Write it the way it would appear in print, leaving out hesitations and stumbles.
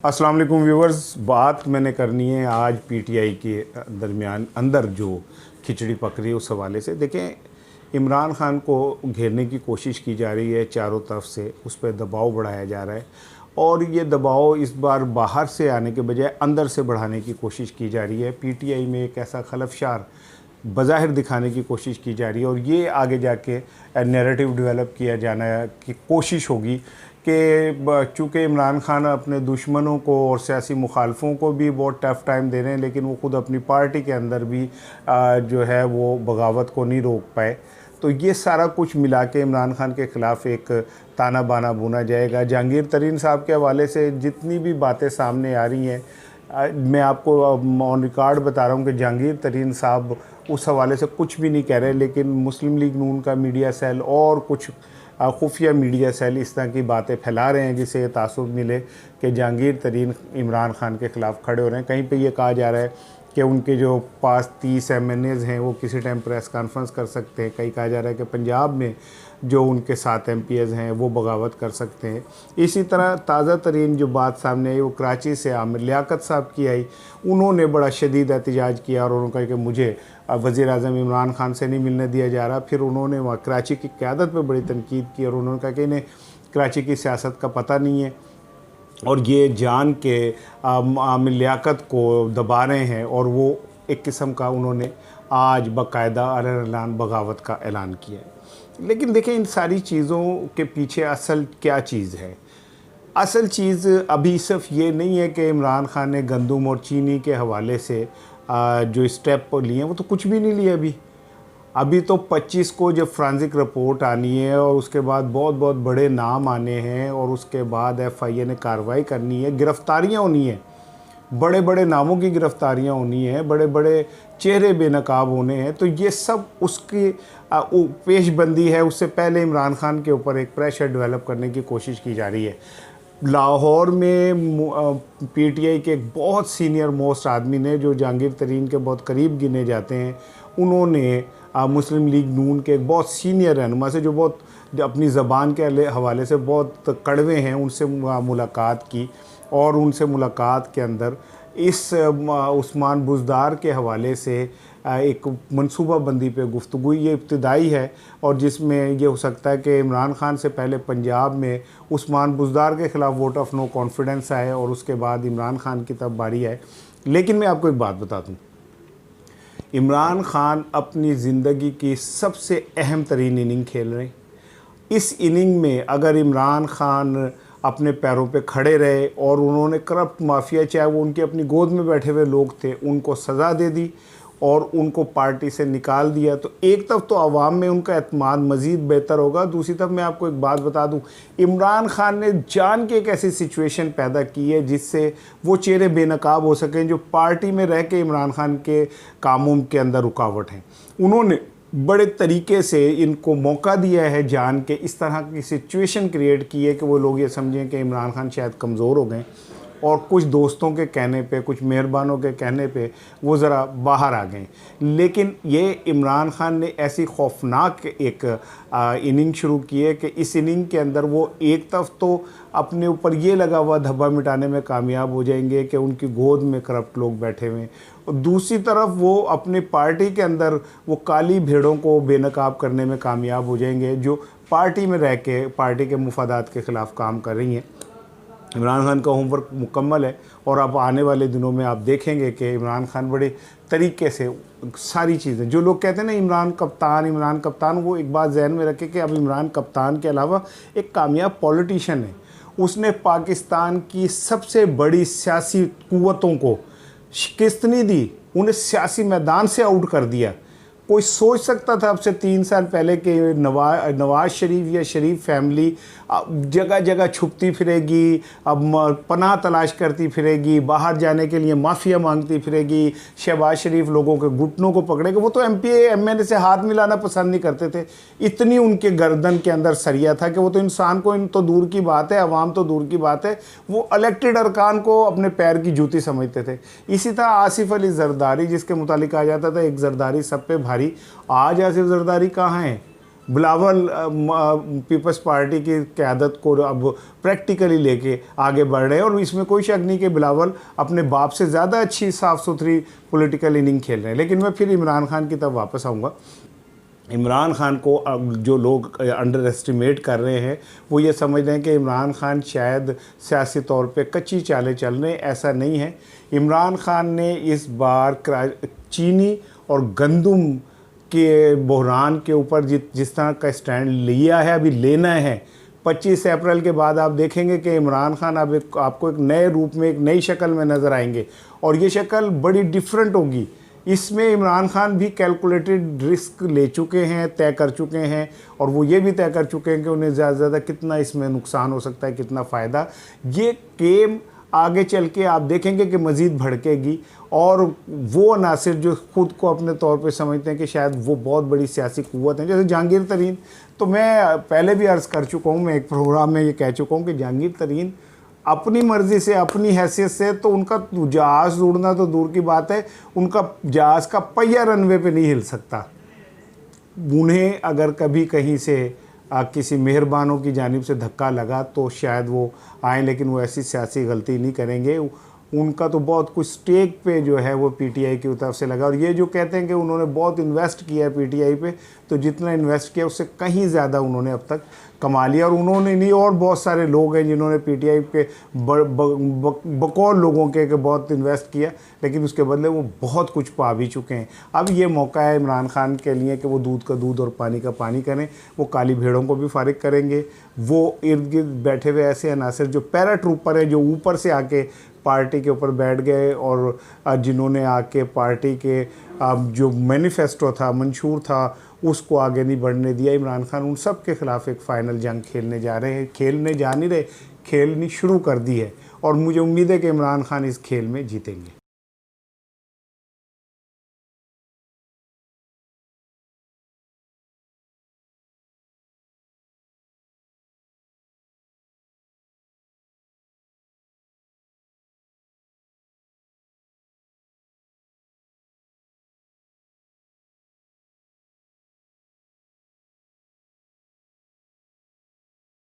अस्सलाम वालेकुम व्यूवर्स। बात मैंने करनी है आज पीटीआई के दरमियान अंदर जो खिचड़ी पक रही है उस हवाले से। देखें, इमरान खान को घेरने की कोशिश की जा रही है चारों तरफ से, उस पर दबाव बढ़ाया जा रहा है और ये दबाव इस बार बाहर से आने के बजाय अंदर से बढ़ाने की कोशिश की जा रही है। पीटीआई में एक ऐसा खलफशार बज़ाहिर दिखाने की कोशिश की जा रही है और ये आगे जाके नैरेटिव डेवलप किया जाना की कोशिश होगी कि चूँकि इमरान खान अपने दुश्मनों को और सियासी मुखालफों को भी बहुत टफ़ टाइम दे रहे हैं, लेकिन वो ख़ुद अपनी पार्टी के अंदर भी जो है वो बगावत को नहीं रोक पाए। तो ये सारा कुछ मिला के इमरान खान के ख़िलाफ़ एक ताना बाना बुना जाएगा। जहांगीर तरीन साहब के हवाले से जितनी भी बातें सामने आ रही हैं, मैं आपको ऑन रिकॉर्ड बता रहा हूँ कि जहांगीर तरीन साहब उस हवाले से कुछ भी नहीं कह रहे, लेकिन मुस्लिम लीग नून का मीडिया सेल और कुछ खुफिया मीडिया सेल इस तरह की बातें फैला रहे हैं जिससे ये तासुब मिले कि जहांगीर तरीन इमरान खान के ख़िलाफ़ खड़े हो रहे हैं। कहीं पे ये कहा जा रहा है कि उनके जो पास 30 MNAs हैं वो किसी टाइम प्रेस कॉन्फ्रेंस कर सकते हैं। कहीं कहा जा रहा है कि पंजाब में जो उनके 7 MPs हैं वो बगावत कर सकते हैं। इसी तरह ताज़ा तरीन जो बात सामने आई वो कराची से आमिर लियाकत साहब की आई। उन्होंने बड़ा शदीद एहतजाज किया और उन्होंने कहा कि मुझे वज़ीर आज़म इमरान खान से नहीं मिलने दिया जा रहा। फिर उन्होंने वहाँ कराची की क़यादत पर बड़ी तनकीद की और उन्होंने कहा कि इन्हें कराची की सियासत का पता नहीं है और ये जान के आमिर लियाकत को दबा रहे हैं। और वो एक किस्म का उन्होंने आज बाकायदा अलग बगावत का ऐलान किया है। लेकिन देखें, इन सारी चीज़ों के पीछे असल क्या चीज़ है? असल चीज़ अभी सिर्फ ये नहीं है कि इमरान खान ने गंदम और चीनी के हवाले से जो स्टेप लिए हैं वो तो कुछ भी नहीं लिए। अभी तो 25 को जब फ्रांसिक रिपोर्ट आनी है और उसके बाद बहुत बहुत बड़े नाम आने हैं और उसके बाद FIA ने कार्रवाई करनी है, गिरफ्तारियां होनी है, बड़े बड़े नामों की गिरफ्तारियां होनी है, बड़े बड़े चेहरे बेनकाब होने हैं। तो ये सब उसकी पेशबंदी है। उससे पहले इमरान खान के ऊपर एक प्रेशर डेवलप करने की कोशिश की जा रही है। लाहौर में PTI के एक बहुत सीनियर मोस्ट आदमी ने, जो जहांगीर तरीन के बहुत करीब गिने जाते हैं, उन्होंने मुस्लिम लीग नून के एक बहुत सीनियर रहनुमा से, जो अपनी ज़बान के हवाले से बहुत कड़वे हैं, उनसे मुलाकात की और उनसे मुलाकात के अंदर इस उस्मान बुज़दार के हवाले से एक मनसूबाबंदी पे गुफ्तगू ये इब्तिदाई है और जिसमें ये हो सकता है कि इमरान खान से पहले पंजाब में उस्मान बुज़दार के ख़िलाफ़ वोट ऑफ नो कॉन्फिडेंस आए और उसके बाद इमरान खान की तब बारी आए। लेकिन मैं आपको एक बात बता दूँ, इमरान खान अपनी ज़िंदगी की सबसे अहम तरीन इनिंग खेल रहे हैं। इस इनिंग में अगर इमरान खान अपने पैरों पे खड़े रहे और उन्होंने करप्ट माफिया, चाहे वो उनके अपनी गोद में बैठे हुए लोग थे, उनको सज़ा दे दी और उनको पार्टी से निकाल दिया, तो एक तरफ तो आवाम में उनका एतमाद मज़ीद बेहतर होगा। दूसरी तरफ मैं आपको एक बात बता दूं, इमरान खान ने जान के एक ऐसी सिचुएशन पैदा की है जिससे वो चेहरे बेनकाब हो सकें जो पार्टी में रह के इमरान खान के कामों के अंदर रुकावट हैं। उन्होंने बड़े तरीके से इनको मौका दिया है, जान के इस तरह की सिचुएशन क्रिएट की है कि वो लोग ये समझें कि इमरान खान शायद कमज़ोर हो गए और कुछ दोस्तों के कहने पे, कुछ मेहरबानों के कहने पे वो ज़रा बाहर आ गए। लेकिन ये इमरान खान ने ऐसी खौफनाक एक इनिंग शुरू की है कि इस इनिंग के अंदर वो एक तरफ तो अपने ऊपर ये लगा हुआ धब्बा मिटाने में कामयाब हो जाएंगे कि उनकी गोद में करप्ट लोग बैठे हुए हैं, और दूसरी तरफ वो अपनी पार्टी के अंदर वो काली भेड़ों को बेनकाब करने में कामयाब हो जाएंगे जो पार्टी में रह के पार्टी के मुफादात के ख़िलाफ़ काम कर रही हैं। इमरान खान का होमवर्क मुकम्मल है और अब आने वाले दिनों में आप देखेंगे कि इमरान खान बड़े तरीके से सारी चीज़ें, जो लोग कहते हैं ना इमरान कप्तान, वो एक बात जहन में रखें कि अब इमरान कप्तान के अलावा एक कामयाब पॉलिटिशियन है। उसने पाकिस्तान की सबसे बड़ी सियासी कुव्वतों को शिकस्त नहीं दी, उन्हें सियासी मैदान से आउट कर दिया। कोई सोच सकता था अब से 3 साल पहले कि नवाज शरीफ या शरीफ फैमिली जगह जगह छुपती फिरेगी, अब पनाह तलाश करती फिरेगी, बाहर जाने के लिए माफिया मांगती फिरेगी, शहबाज शरीफ लोगों के घुटनों को पकड़ेगा। वो तो MPA MLA से हाथ मिलाना पसंद नहीं करते थे, इतनी उनके गर्दन के अंदर सरिया था कि वो तो इंसान को तो दूर की बात है, अवाम तो दूर की बात है, वो इलेक्टेड अरकान को अपने पैर की जूती समझते थे। इसी तरह आसिफ अली जरदारी, जिसके मुतालिक कहा जाता था एक जरदारी सब पे भारी, आज आसिफ जरदारी कहाँ हैं? बिलावल पीपल्स पार्टी की क़यादत को अब प्रैक्टिकली लेके आगे बढ़ रहे हैं, और इसमें कोई शक नहीं कि बिलावल अपने बाप से ज़्यादा अच्छी साफ़ सुथरी पॉलिटिकल इनिंग खेल रहे हैं। लेकिन मैं फिर इमरान खान की तरफ वापस आऊँगा। इमरान खान को अब जो लोग अंडर एस्टिमेट कर रहे हैं वो ये समझ रहे हैं कि इमरान खान शायद सियासी तौर पे कच्ची चालें चल रहे हैं। ऐसा नहीं है। इमरान खान ने इस बार चीनी और गंदम के बहरान के ऊपर जिस तरह का स्टैंड लिया है, अभी लेना है। 25 अप्रैल के बाद आप देखेंगे कि इमरान खान अब आपको एक नए रूप में, एक नई शक्ल में नज़र आएंगे, और ये शक्ल बड़ी डिफरेंट होगी। इसमें इमरान खान भी कैलकुलेटेड रिस्क ले चुके हैं, तय कर चुके हैं, और वो ये भी तय कर चुके हैं कि उन्हें ज़्यादा से ज़्यादा कितना इसमें नुकसान हो सकता है, कितना फ़ायदा। ये गेम आगे चल के आप देखेंगे कि मज़ीद भड़केगी, और वो अनासिर जो ख़ुद को अपने तौर पे समझते हैं कि शायद वो बहुत बड़ी सियासी क़ुव्वत है, जैसे जहांगीर तरीन। तो मैं पहले भी अर्ज़ कर चुका हूँ, मैं एक प्रोग्राम में ये कह चुका हूँ कि जहांगीर तरीन अपनी मर्ज़ी से, अपनी हैसियत से, तो उनका जहाज़ उड़ना तो दूर की बात है, उनका जहाज़ का पहिया रनवे पे नहीं हिल सकता। उन्हें अगर कभी कहीं से किसी मेहरबानों की जानिब से धक्का लगा तो शायद वो आएँ, लेकिन वो ऐसी सियासी गलती नहीं करेंगे। उनका तो बहुत कुछ स्टेक पे जो है वो पीटीआई की तरफ से लगा, और ये जो कहते हैं कि उन्होंने बहुत इन्वेस्ट किया है पीटीआई पे, तो जितना इन्वेस्ट किया उससे कहीं ज़्यादा उन्होंने अब तक कमा लिया। और उन्होंने नहीं, और बहुत सारे लोग हैं जिन्होंने पीटीआई पे बकौल लोगों के बहुत इन्वेस्ट किया, लेकिन उसके बदले वो बहुत कुछ पा भी चुके हैं। अब ये मौका है इमरान खान के लिए कि वो दूध का दूध और पानी का पानी करें। वो काली भेड़ों को भी फारिग करेंगे। वो इर्द गिर्द बैठे हुए ऐसे अनासर जो पैरा ट्रूपर है, जो ऊपर से आके पार्टी के ऊपर बैठ गए, और जिन्होंने आके पार्टी के जो मैनिफेस्टो था, मंशूर था, उसको आगे नहीं बढ़ने दिया। इमरान खान उन सब के ख़िलाफ़ एक फ़ाइनल जंग खेलने जा रहे हैं। खेलने जा नहीं रहे, खेलनी शुरू कर दी है, और मुझे उम्मीद है कि इमरान खान इस खेल में जीतेंगे।